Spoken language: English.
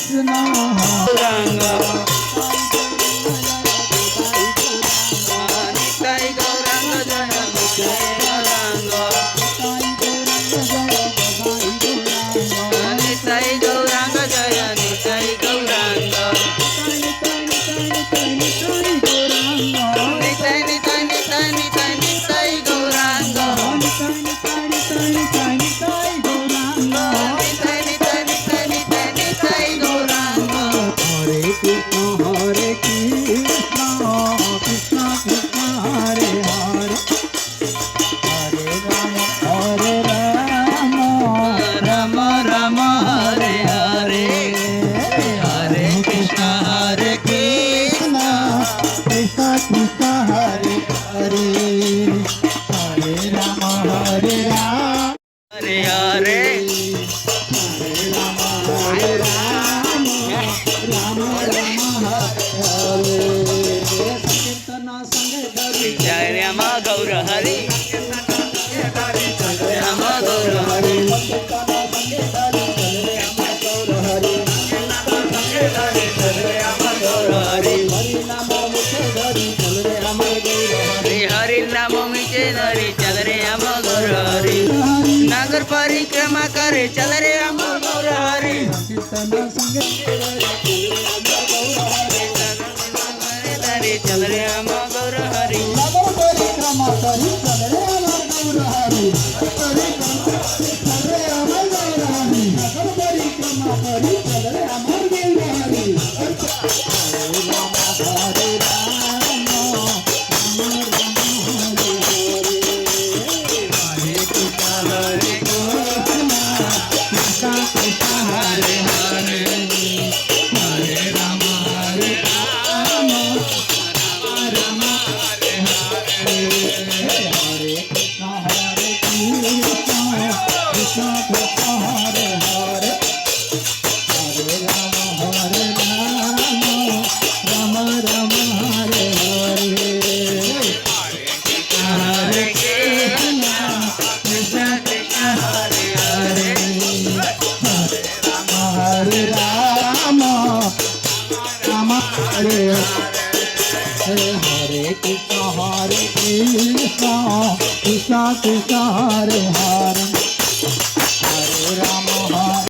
Krishna Gauranga Nitai Gauranga Jaya Nitai Gauranga Nitai Gauranga Jaya Nitai Gauranga Nitai Nitai Nitai Nitai Nitai Gauranga Nitai Nitai Nitai Nitai Gauranga Nitai Nitai Nitai Nitai Nitai Gauranga Hare Krishna Hare Krishna Krishna Krishna Hare Hare Hare Rama Rama Rama Hare Hare Hare Krishna Hare Krishna Krishna Krishna Hare Hare Hare Rama Hare Rama Hare Hare Hare Rama Hare Rama Rama Rama Hare Hare Sankirtana Sange Hari Jai Rama Gaur Hari Jai Rama Gaur Hari Sankirtana Sange Hari Jai Rama Gaur Hari Sange Hari Jai Rama Gaur Hari Hari Namo Mukhe Hari Jai Rama Gaur Hari Hari Namo Mukhe Hari Jai Rama Gaur Hari Nagar Parikrama Kare Jai Rama Gaur Hari Sankirtana Sange Hari Jai Rama Gaur Hari Nagar Parikrama Kare Jai Rama Gaur Hari Jai Rama Gaur Hari Nagar Parikrama Kare Jai Rama Gaur Hari Hare Rama Hare Rama Rama Rama Hare Hare Hare Krishna Hare Krishna Krishna Krishna Hare Hare Hare Rama Hare Rama Rama Hare Hare Hare Krishna Hare Krishna Krishna Krishna Hare Hare Hare Rama Hare Rama Rama Rama Hare Hare Hare Krishna Krishna Krishna Hare Hare Hare Rama Hare Rama Rama Hare Hare Hare Krishna Hare Krishna Krishna Krishna Hare Hare Hare Rama